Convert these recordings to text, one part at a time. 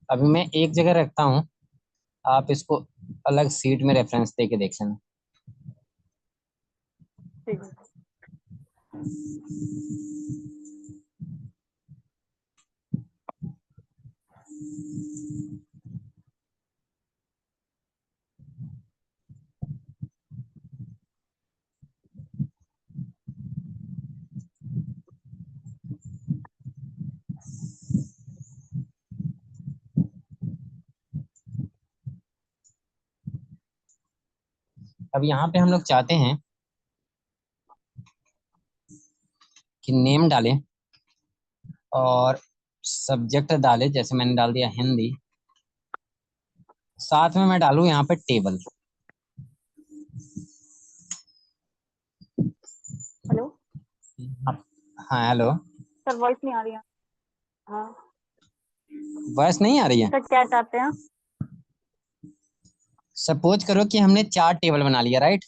अभी मैं एक जगह रखता हूँ, आप इसको अलग सीट में रेफरेंस दे के देख लेना। ठीक है। अब यहाँ पे हम लोग चाहते हैं कि नेम डालें और सब्जेक्ट डालें, जैसे मैंने डाल दिया हिंदी। साथ में मैं डालूं यहाँ पे टेबल। हेलो हाँ हेलो। सर, वॉइस नहीं आ रही है। हाँ वॉइस नहीं आ रही है? सर, क्या चाहते हैं? सपोज करो कि हमने 4 टेबल बना लिया, राइट।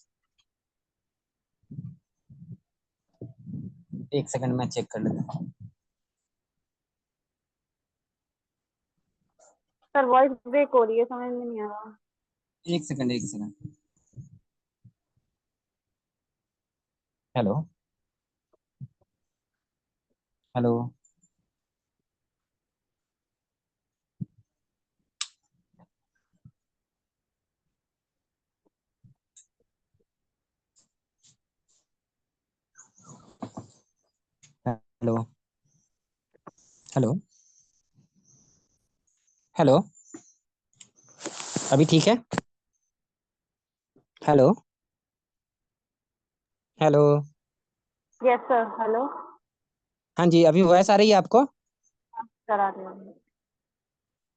एक सेकंड में चेक कर लेता हूँ। सर, वॉइस ब्रेक हो रही है, समझ में नहीं आ रहा। एक सेकंड, एक second. Hello hello. Hello hello hello. अभी ठीक है? Hello hello. Yes sir, hello. हाँ जी, अभी वॉइस आ रही है आपको? सर, आ रही है।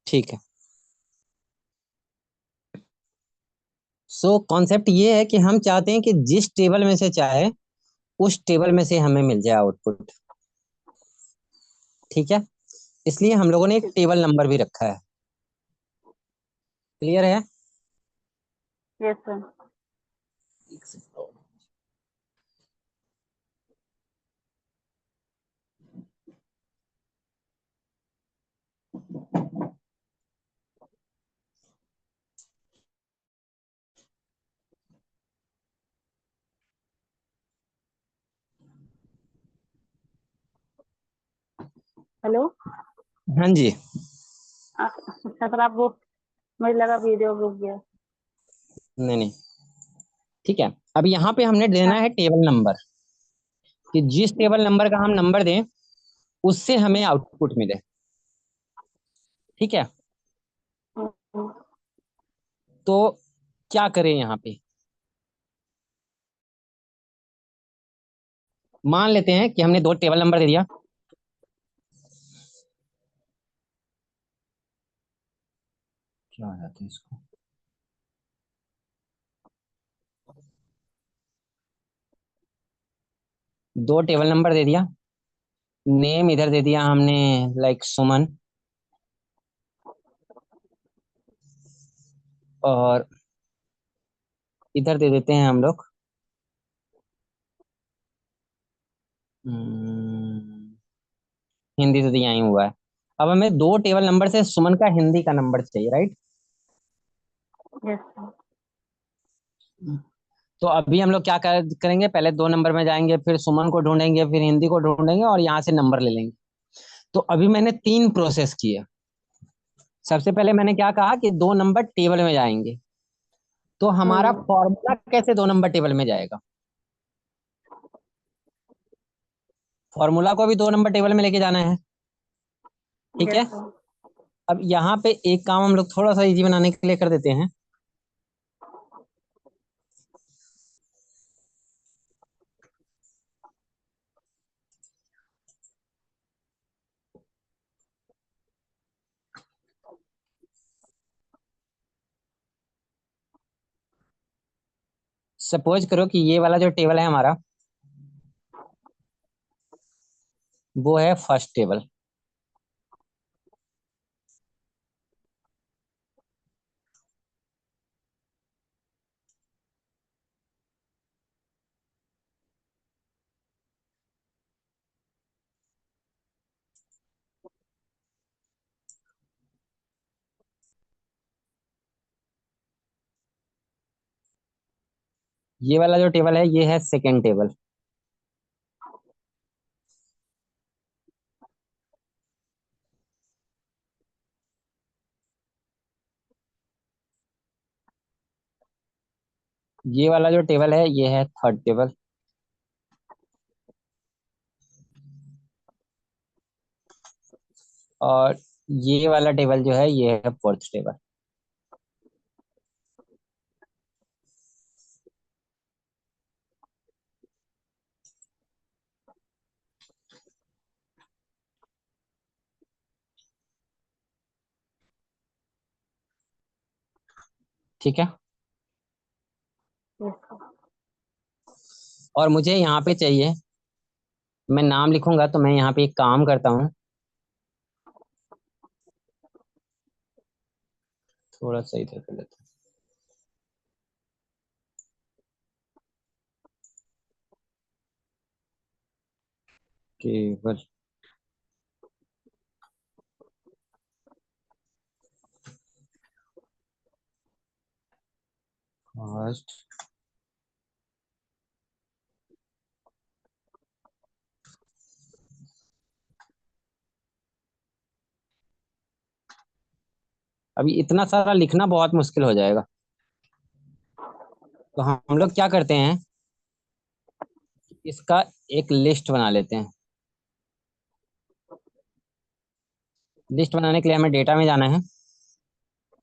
ठीक है। सो कॉन्सेप्ट ये है कि हम चाहते हैं कि जिस टेबल में से चाहे उस टेबल में से हमें मिल जाए आउटपुट। ठीक है, इसलिए हम लोगों ने एक ठीक। टेबल नंबर भी रखा है। क्लियर है? Yes sir. हेलो। हाँ जी। अच्छा सर, आप वो, मुझे लगा वीडियो रुक गया। नहीं नहीं, ठीक है। अब यहाँ पे हमने देना हाँ। है टेबल नंबर, कि जिस टेबल नंबर का हम नंबर दें उससे हमें आउटपुट मिले। ठीक है, हम्म, तो क्या करें यहाँ पे? मान लेते हैं कि हमने 2 टेबल नंबर दे दिया। क्या आ जाता है इसको? दो टेबल नंबर दे दिया, नेम इधर दे दिया हमने, लाइक सुमन, और इधर दे देते हैं हम लोग हम्म, हिंदी तो दिया ही हुआ है। अब हमें दो टेबल नंबर से सुमन का हिंदी का नंबर चाहिए, राइट? Yes sir. तो अभी हम लोग क्या करेंगे, पहले दो नंबर में जाएंगे, फिर सुमन को ढूंढेंगे, फिर हिंदी को ढूंढेंगे और यहाँ से नंबर ले लेंगे। तो अभी मैंने तीन प्रोसेस किए। सबसे पहले मैंने क्या कहा कि दो नंबर टेबल में जाएंगे। तो हमारा हम्म। फॉर्मूला कैसे दो नंबर टेबल में जाएगा? फॉर्मूला को भी दो नंबर टेबल में लेके जाना है, ठीक यस है? सर। अब यहाँ पे एक काम हम लोग थोड़ा सा इजी बनाने के लिए कर देते हैं। सपोज करो कि ये वाला जो टेबल है हमारा, वो है फर्स्ट टेबल। ये वाला जो टेबल है ये है सेकेंड टेबल। ये वाला जो टेबल है ये है थर्ड टेबल। और ये वाला टेबल जो है ये है फोर्थ टेबल। ठीक है। Yes sir. और मुझे यहाँ पे चाहिए, मैं नाम लिखूंगा तो मैं यहाँ पे एक काम करता हूँ, थोड़ा सा इधर कर लेता हूँ। Table first. अभी इतना सारा लिखना बहुत मुश्किल हो जाएगा। तो हम लोग क्या करते हैं, इसका एक लिस्ट बना लेते हैं। लिस्ट बनाने के लिए हमें डेटा में जाना है,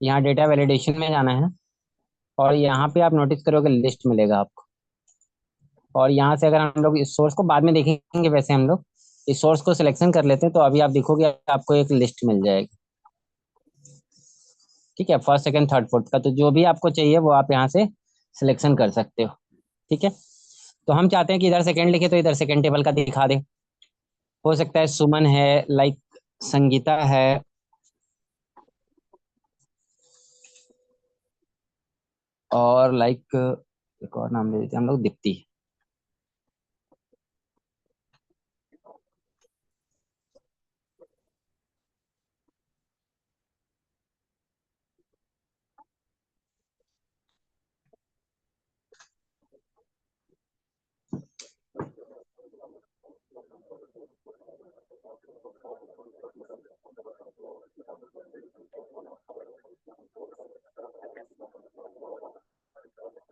यहाँ डेटा वैलिडेशन में जाना है, और यहाँ पे आप नोटिस करोगे लिस्ट मिलेगा आपको। और यहाँ से अगर हम लोग इस सोर्स को बाद में देखेंगे, वैसे हम लोग इस सोर्स को सिलेक्शन कर लेते हैं, तो अभी आप देखोगे आपको एक लिस्ट मिल जाएगी। ठीक है, फर्स्ट सेकंड थर्ड फोर्थ का, तो जो भी आपको चाहिए वो आप यहाँ से सिलेक्शन कर सकते हो। ठीक है। तो हम चाहते हैं कि इधर सेकंड लिखे तो इधर सेकंड टेबल का दिखा दे। हो सकता है सुमन है, लाइक संगीता है, और लाइक एक और नाम ले देते हैं हम लोग, दीप्ति।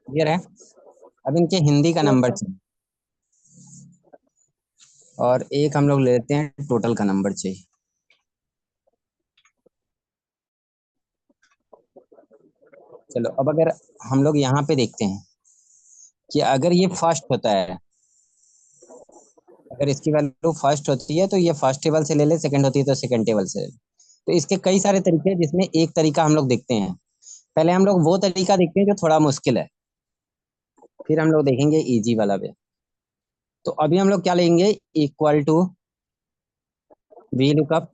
क्लियर है? अब इनके हिंदी का यस नंबर सर। चाहिए, और एक हम लोग ले लेते हैं टोटल का नंबर चाहिए। चलो अब अगर हम लोग यहाँ पे देखते हैं कि अगर ये फर्स्ट होता है, अगर इसकी वैल्यू फर्स्ट होती है तो ये फर्स्ट टेबल से ले ले, सेकंड होती है तो सेकंड टेबल से ले ले। तो इसके कई सारे तरीके हैं, जिसमें एक तरीका हम लोग देखते हैं। पहले हम लोग वो तरीका देखते हैं जो थोड़ा मुश्किल है, फिर हम लोग देखेंगे इजी वाला भी। तो अभी हम लोग क्या लेंगे, equal to V lookup,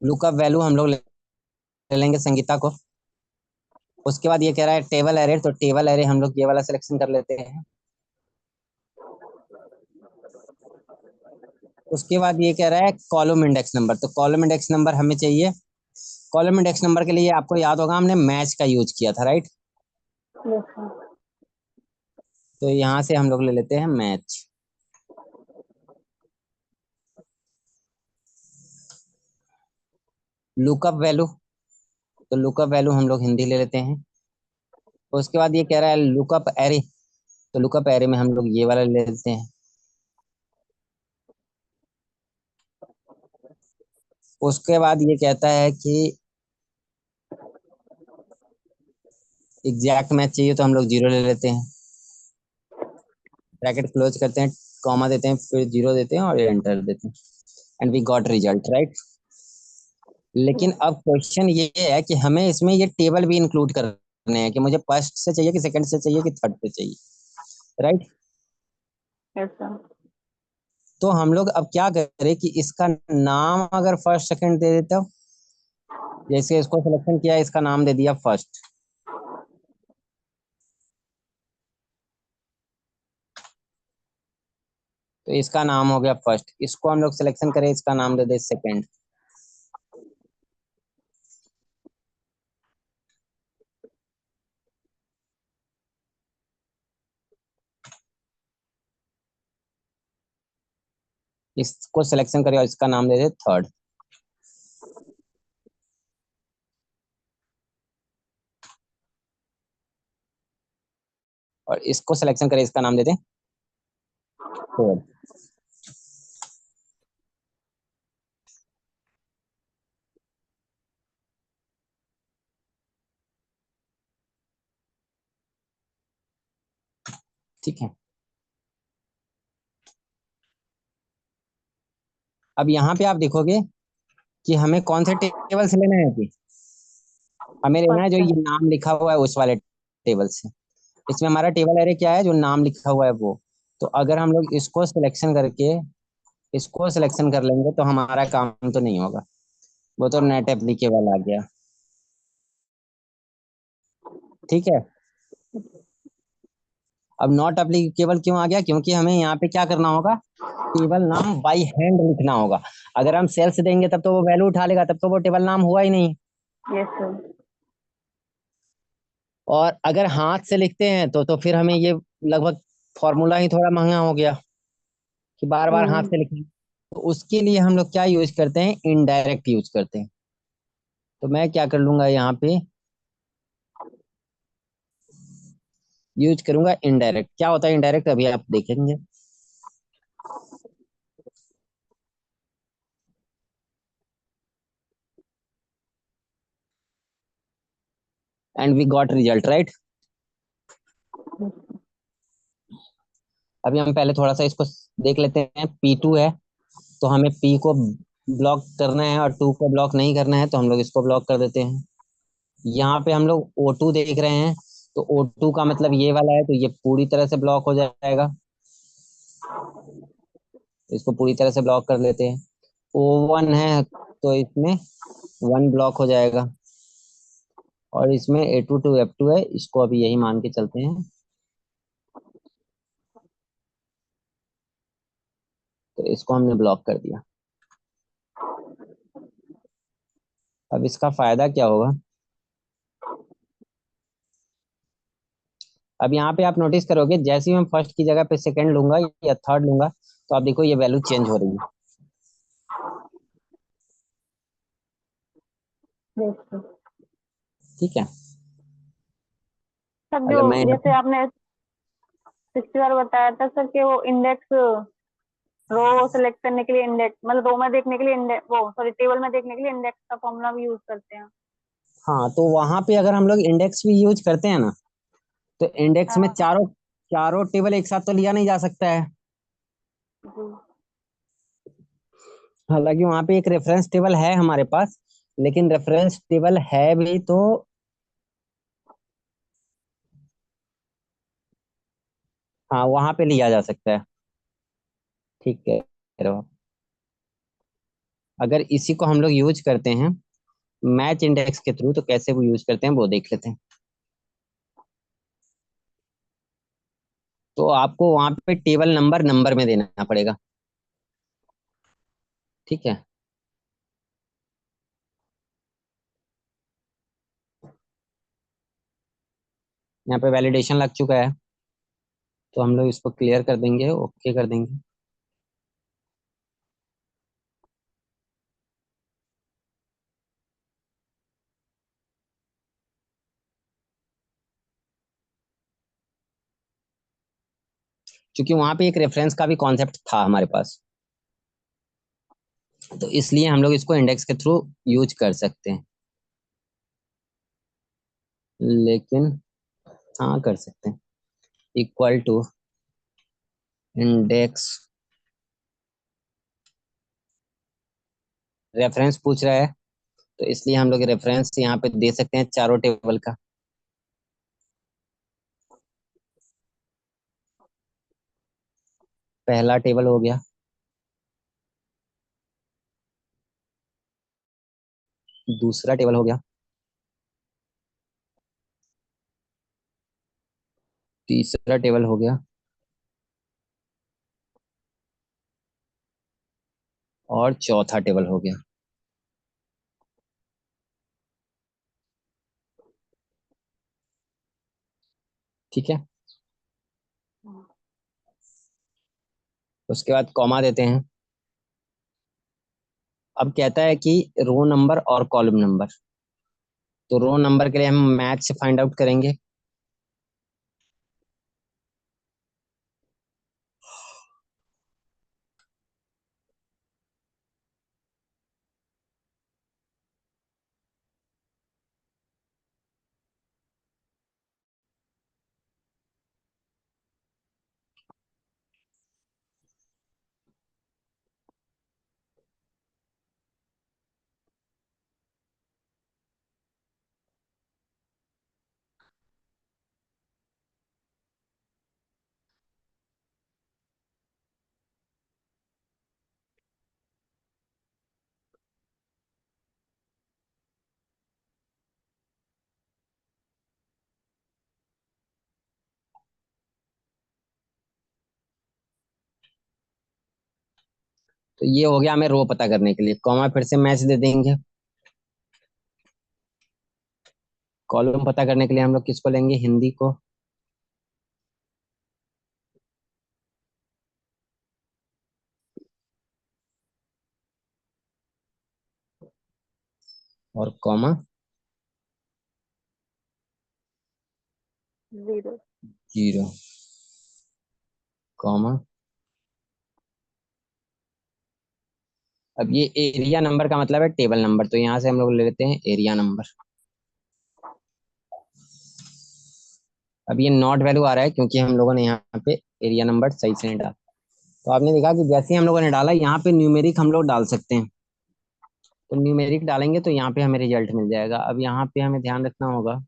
lookup value हम लोग ले लेंगे संगीता को। उसके बाद ये कह रहा है टेबल एरे, तो टेबल एरे हम लोग ये वाला सिलेक्शन कर लेते हैं। उसके बाद ये कह रहा है कॉलम इंडेक्स नंबर, तो कॉलम इंडेक्स नंबर हमें चाहिए। कॉलम इंडेक्स नंबर के लिए आपको याद होगा हमने मैच का यूज किया था, राइट। Yes sir. तो यहाँ से हम लोग ले लेते हैं मैच। लुकअप वैल्यू, तो लुकअप वैल्यू हम लोग हिंदी ले लेते हैं। उसके बाद ये कह रहा है लुकअप एरे, तो लुकअप एरे में हम लोग ये वाला ले लेते हैं। उसके बाद ये कहता है कि एग्जैक्ट मैच चाहिए, तो हम लोग जीरो ले लेते हैं। ब्रैकेट क्लोज करते हैं, कॉमा देते हैं, फिर जीरो देते हैं और एंटर देते हैं, and we got result, right. लेकिन अब क्वेश्चन ये है कि हमें इसमें ये टेबल भी इंक्लूड करने हैं कि मुझे फर्स्ट से चाहिए कि सेकंड से चाहिए कि थर्ड से चाहिए, राइट। Yes sir. तो हम लोग अब क्या करें कि इसका नाम अगर फर्स्ट सेकंड दे देता, जैसे इसको सिलेक्शन किया, इसका नाम दे दिया फर्स्ट, तो इसका नाम हो गया फर्स्ट। इसको हम लोग सिलेक्शन करें, इसका नाम दे दे सेकंड। इसको सिलेक्शन करें और इसका नाम दे दे थर्ड। और इसको सिलेक्शन करें, इसका नाम दे दे फोर्थ। ठीक है। अब यहाँ पे आप देखोगे कि हमें कौन से टेबल से लेना है, कि हमें लेना है फर्स्ट जो से। ये नाम लिखा हुआ है उस वाले टेबल से। इसमें हमारा टेबल एरे क्या है, जो नाम लिखा हुआ है वो। तो अगर हम लोग इसको सिलेक्शन करके इसको सिलेक्शन कर लेंगे तो हमारा काम तो नहीं होगा, वो तो नेट एप्लीकेबल आ गया। ठीक है। अब नॉट एप्लीकेबल क्यों आ गया, क्योंकि हमें यहाँ पे क्या करना होगा, टेबल नाम बाई हैंड लिखना होगा। अगर हम सेल्स देंगे तब तो वो वैल्यू उठा लेगा, तब तो वो टेबल नाम हुआ ही नहीं। Yes sir. और अगर हाथ से लिखते हैं तो फिर हमें ये लगभग फॉर्मूला ही थोड़ा महंगा हो गया कि बार बार हाथ से लिखें। तो उसके लिए हम लोग क्या यूज करते हैं, इनडायरेक्ट यूज करते हैं। तो मैं क्या कर लूंगा, यहाँ पे यूज करूंगा इनडायरेक्ट। क्या होता है इनडायरेक्ट, अभी आप देखेंगे। And we got result, right. अभी हम पहले थोड़ा सा इसको देख लेते हैं। P2 है तो हमें P को ब्लॉक करना है और 2 को ब्लॉक नहीं करना है, तो हम लोग इसको ब्लॉक कर देते हैं। यहाँ पे हम लोग O2 देख रहे हैं, तो O2 का मतलब ये वाला है, तो ये पूरी तरह से ब्लॉक हो जाएगा। इसको पूरी तरह से ब्लॉक कर लेते हैं। O1 है तो इसमें 1 ब्लॉक हो जाएगा। और इसमें A2 to F2 है, इसको अभी यही मान के चलते हैं। तो इसको हमने ब्लॉक कर दिया। अब इसका फायदा क्या होगा, अब यहाँ पे आप नोटिस करोगे जैसे ही मैं फर्स्ट की जगह पे सेकंड लूंगा या थर्ड लूंगा, तो आप देखो ये वैल्यू चेंज हो रही है। Yes sir. ठीक है। सर जो अगर मैं यहाँ जैसे पे आपने पिछली बार बताया था सर कि वो इंडेक्स रो सेलेक्ट करने के लिए इंडेक्स, मतलब रो में देखने के लिए इंडेक्स, वो सॉरी टेबल में देखने के लिए इंडेक्स का फॉर्मूला भी यूज करते हैं। हाँ, तो वहां पे अगर हम लोग इंडेक्स भी यूज करते हैं ना, तो इंडेक्स में हाँ। चारों चारों टेबल एक साथ तो लिया नहीं जा सकता है। जी। हालांकि वहां पे एक रेफरेंस टेबल है हमारे पास, लेकिन रेफरेंस टेबल है भी तो हाँ, वहां पे लिया जा सकता है। ठीक है, कह रहे हो आप। अगर इसी को हम लोग यूज करते हैं मैच इंडेक्स के थ्रू, तो कैसे वो यूज करते हैं वो देख लेते हैं। तो आपको वहां पे टेबल नंबर नंबर में देना पड़ेगा। ठीक है। यहाँ पे वैलिडेशन लग चुका है, तो हम लोग इसको क्लियर कर देंगे, ओके कर देंगे। क्योंकि वहां पे एक रेफरेंस का भी कॉन्सेप्ट था हमारे पास, तो इसलिए हम लोग इसको इंडेक्स के थ्रू यूज कर सकते हैं। लेकिन हाँ, कर सकते हैं। इक्वल टू इंडेक्स, रेफरेंस पूछ रहा है, तो इसलिए हम लोग रेफरेंस यहाँ पे दे सकते हैं चारों टेबल का। पहला टेबल हो गया, दूसरा टेबल हो गया, तीसरा टेबल हो गया, और चौथा टेबल हो गया। ठीक है। उसके बाद कॉमा देते हैं। अब कहता है कि रो नंबर और कॉलम नंबर। तो रो नंबर के लिए हम मैच से फाइंड आउट करेंगे। तो ये हो गया हमें रो पता करने के लिए। कॉमा फिर से मैच दे देंगे। कॉलम पता करने के लिए हम लोग किसको लेंगे? हिंदी को। और कॉमा जीरो। Zero, comma. अब ये एरिया नंबर का मतलब है टेबल नंबर, तो यहाँ से हम लोग ले लेते हैं एरिया नंबर। अब ये नॉट वैल्यू आ रहा है क्योंकि हम लोगों ने यहाँ पे एरिया नंबर सही से नहीं डाला। तो आपने देखा कि जैसे ही हम लोगों ने डाला, यहाँ पे न्यूमेरिक हम लोग डाल सकते हैं। तो न्यूमेरिक डालेंगे तो यहाँ पे हमें रिजल्ट मिल जाएगा। अब यहाँ पे हमें ध्यान रखना होगा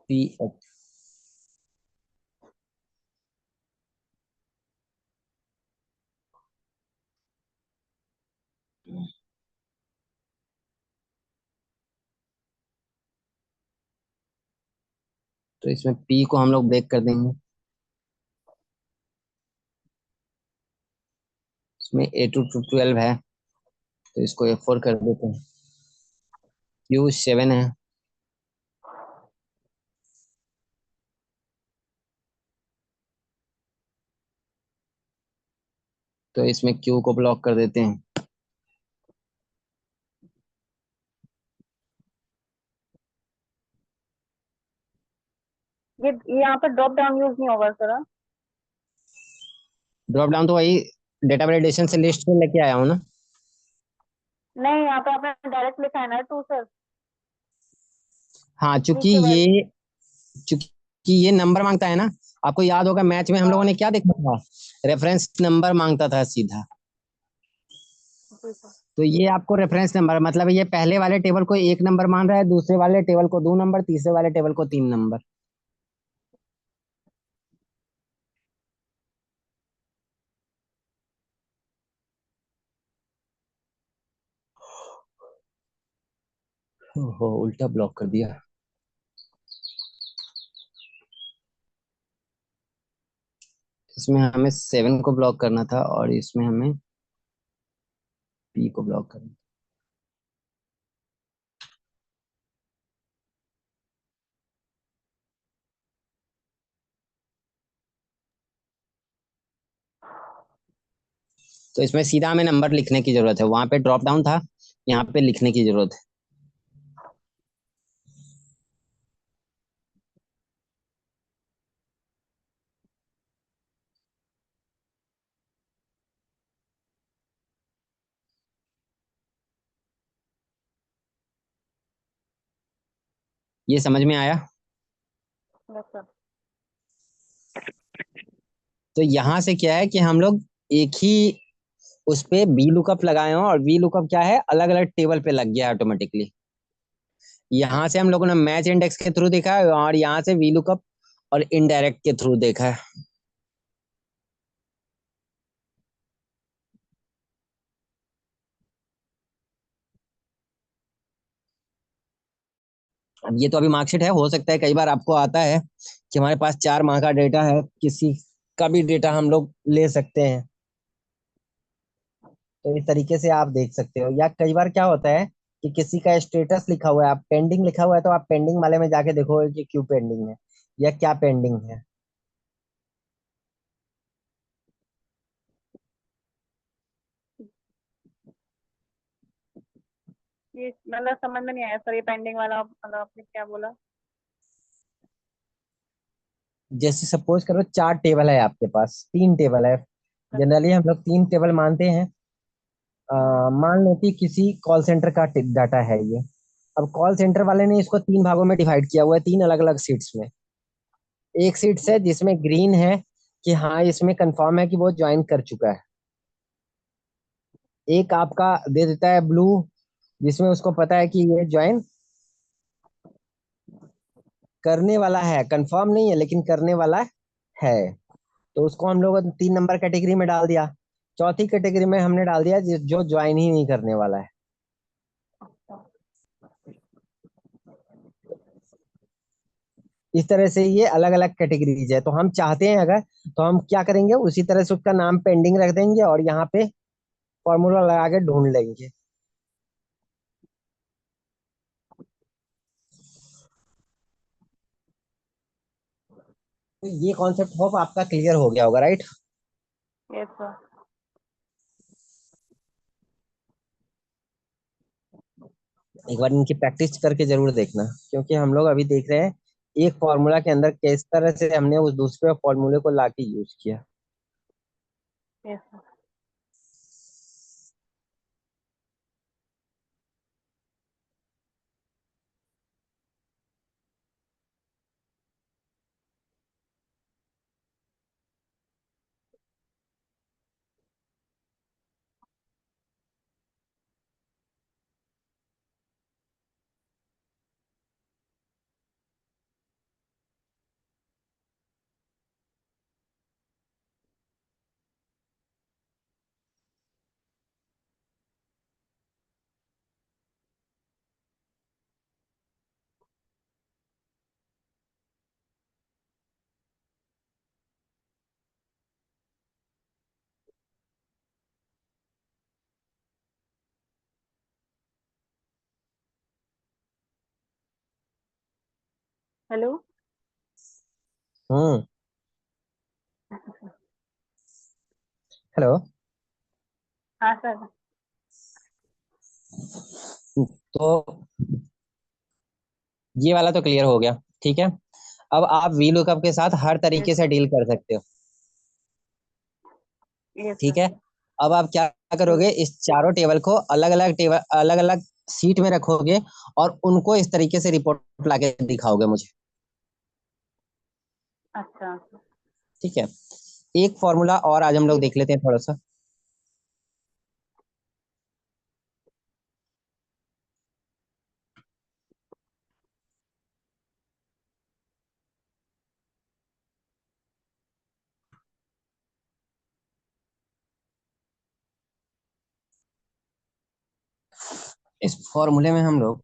पी एच। तो इसमें पी को हम लोग ब्रेक कर देंगे। इसमें A to 12 है, तो इसको A4 कर देते हैं। क्यू 7 है, तो इसमें क्यू को ब्लॉक कर देते हैं। ये यहाँ पर ड्रॉप डाउन यूज नहीं होगा सर? हाँ? ड्रॉप डाउन तो वही डेटा वैलिडेशन से लिस्ट में लेके आया हूँ ना। नहीं, यहाँ पे आपने डायरेक्ट लिखा है ना टू सर, हाँ, नीचे वाले। चूंकि ये नंबर मांगता है ना। आपको याद होगा मैच में हम लोगों हाँ ने क्या देखा था? रेफरेंस नंबर मांगता था सीधा। जी सर। तो ये आपको रेफरेंस नंबर मतलब ये पहले वाले टेबल को एक नंबर मान रहा है, दूसरे वाले टेबल को 2 नंबर, तीसरे वाले टेबल को 3 नंबर। ओहो, उल्टा ब्लॉक कर दिया। इसमें हमें 7 को ब्लॉक करना था और इसमें हमें पी को ब्लॉक करना। तो इसमें सीधा हमें नंबर लिखने की जरूरत है, वहां पे ड्रॉप डाउन था, यहाँ पे लिखने की जरूरत है। ये समझ में आया? बस सर। तो यहाँ से क्या है कि हम लोग एक ही उस पे बी लुकअप लगाए हो, और बी लुकअप क्या है, अलग अलग टेबल पे लग गया ऑटोमेटिकली। यहाँ से हम लोगों ने मैच इंडेक्स के थ्रू देखा है, और यहाँ से वी लुकअप और इनडायरेक्ट के थ्रू देखा है। अब ये तो अभी मार्कशीट है, हो सकता है कई बार आपको आता है कि हमारे पास 4 माह का डेटा है, किसी का भी डेटा हम लोग ले सकते हैं। तो इस तरीके से आप देख सकते हो, या कई बार क्या होता है कि किसी का स्टेटस लिखा हुआ है, आप पेंडिंग लिखा हुआ है, तो आप पेंडिंग वाले में जाके देखोगे कि क्यों पेंडिंग है या क्या पेंडिंग है। ये मतलब समझ में नहीं आया सर, ये पेंडिंग वाला मतलब आपने क्या बोला? जैसे सपोज करो 4 टेबल है आपके पास, 3 टेबल है। जनरली हम लोग 3 टेबल मानते हैं। हम्म। मान लो कि किसी कॉल सेंटर का डाटा है ये। अब कॉल सेंटर वाले ने इसको 3 भागों में डिवाइड किया हुआ है, 3 अलग अलग सीट्स में। एक सीट्स है जिसमें ग्रीन है कि हाँ इसमें कंफर्म है कि वो ज्वाइन कर चुका है। एक आपका दे देता है ब्लू, जिसमें उसको पता है कि ये ज्वाइन करने वाला है, कंफर्म नहीं है लेकिन करने वाला है। तो उसको हम लोग 3 नंबर कैटेगरी में डाल दिया। चौथी कैटेगरी में हमने डाल दिया जो ज्वाइन ही नहीं करने वाला है। इस तरह से ये अलग अलग कैटेगरीज है। तो हम चाहते हैं अगर, तो हम क्या करेंगे, उसी तरह से उसका नाम पेंडिंग रख देंगे और यहाँ पे फॉर्मूला लगा के ढूंढ लेंगे। तो ये कॉन्सेप्ट होप आपका क्लियर हो गया होगा, राइट? Yes sir. एक बार इनकी प्रैक्टिस करके जरूर देखना, क्योंकि हम लोग अभी देख रहे हैं एक फॉर्मूला के अंदर किस तरह से हमने उस दूसरे फॉर्मूले को लाके यूज किया। Yes sir. हेलो। हम्म। हेलो। हाँ सर। तो ये वाला तो क्लियर हो गया, ठीक है। अब आप वी लुकअप के साथ हर यस तरीके से सर। डील कर सकते हो, यस ठीक सर। है। अब आप क्या करोगे, इस चारों टेबल को अलग अलग सीट में रखोगे, और उनको इस तरीके से रिपोर्ट लाके दिखाओगे मुझे, अच्छा। ठीक है। एक फॉर्मूला और आज हम लोग ठीक। देख लेते हैं थोड़ा सा। इस फॉर्मूले में हम लोग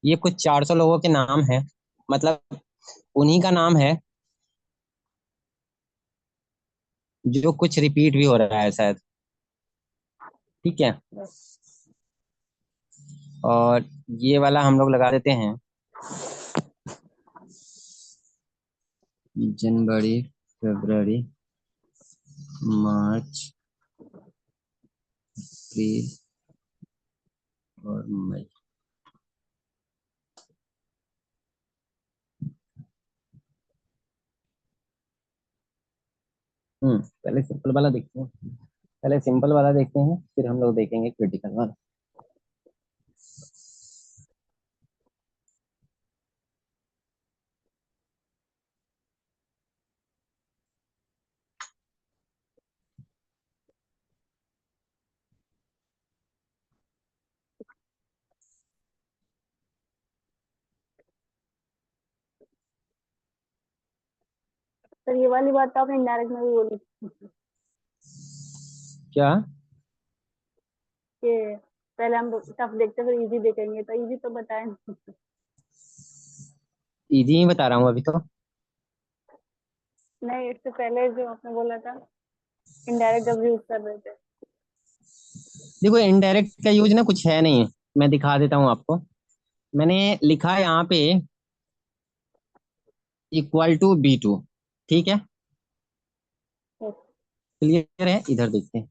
ये कुछ 400 लोगों के नाम है, मतलब उन्हीं का नाम है जो कुछ रिपीट भी हो रहा है शायद। ठीक है। और ये वाला हम लोग लगा देते हैं, जनवरी, फरवरी, मार्च, अप्रैल और मई। पहले सिंपल वाला देखते हैं, पहले सिंपल वाला देखते हैं, फिर हम लोग देखेंगे क्रिटिकल वाला। सर ये वाली बात तो आपने इनडायरेक्ट में भी बोली क्या? कि पहले हम टफ देखते फिर इजी देखेंगे, तो इजी तो बताए नहीं। इजी ही बता रहा हूँ अभी तो। इससे पहले जो आपने बोला था इनडायरेक्ट जब यूज कर रहे थे। देखो इनडायरेक्ट का यूज ना कुछ है नहीं, मैं दिखा देता हूँ आपको। मैंने लिखा है यहाँ पे इक्वल टू B2। ठीक है, Yes, क्लियर है? इधर देखते हैं,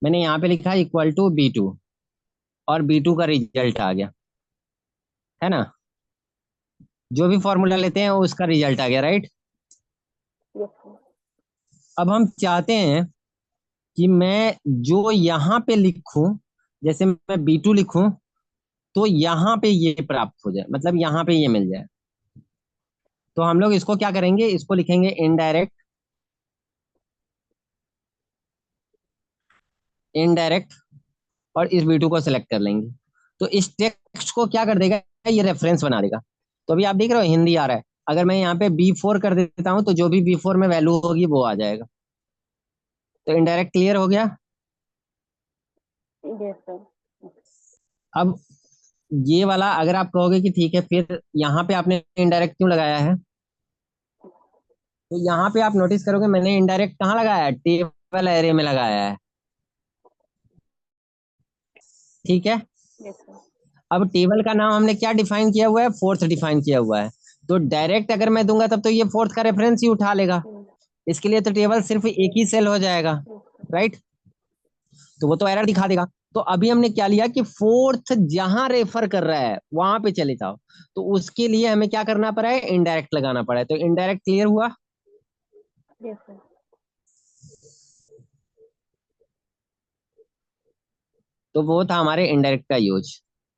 मैंने यहाँ पे लिखा है इक्वल टू B2 और B2 का रिजल्ट आ गया, है ना? जो भी फॉर्मूला लेते हैं उसका रिजल्ट आ गया, राइट? yes, sir. अब हम चाहते हैं कि मैं जो यहाँ पे लिखूं, जैसे मैं B2 लिखूं, तो यहाँ पे ये प्राप्त हो जाए, मतलब यहाँ पे ये मिल जाए। तो हम लोग इसको क्या करेंगे, इसको लिखेंगे इनडायरेक्ट, इनडायरेक्ट, और इस B2 को सिलेक्ट कर लेंगे। तो इस टेक्स्ट को क्या कर देगा, ये रेफरेंस बना देगा। तो अभी आप देख रहे हो हिंदी आ रहा है, अगर मैं यहाँ पे B4 कर देता हूँ तो जो भी B4 में वैल्यू होगी वो आ जाएगा। तो इनडायरेक्ट क्लियर हो गया। Yes, sir. अब ये वाला अगर आप कहोगे कि ठीक है, फिर यहाँ पे आपने इनडायरेक्ट क्यों लगाया है, तो यहाँ पे आप नोटिस करोगे मैंने इनडायरेक्ट कहाँ लगाया है, टेबल एरे में लगाया है। ठीक है। Yes, sir. अब टेबल का नाम हमने क्या डिफाइन किया हुआ है, फोर्थ डिफाइन किया हुआ है। तो डायरेक्ट अगर मैं दूंगा तब तो ये फोर्थ का रेफरेंस ही उठा लेगा। इसके लिए तो टेबल सिर्फ एक ही सेल हो जाएगा, Yes, sir. राइट? तो वो तो एरर दिखा देगा। तो अभी हमने क्या लिया कि फोर्थ जहां रेफर कर रहा है वहां पे चले जाओ। तो उसके लिए हमें क्या करना पड़ा है, इनडायरेक्ट लगाना पड़ा है। तो इनडायरेक्ट क्लियर हुआ। Yes, sir. तो वो था हमारे इनडायरेक्ट का यूज।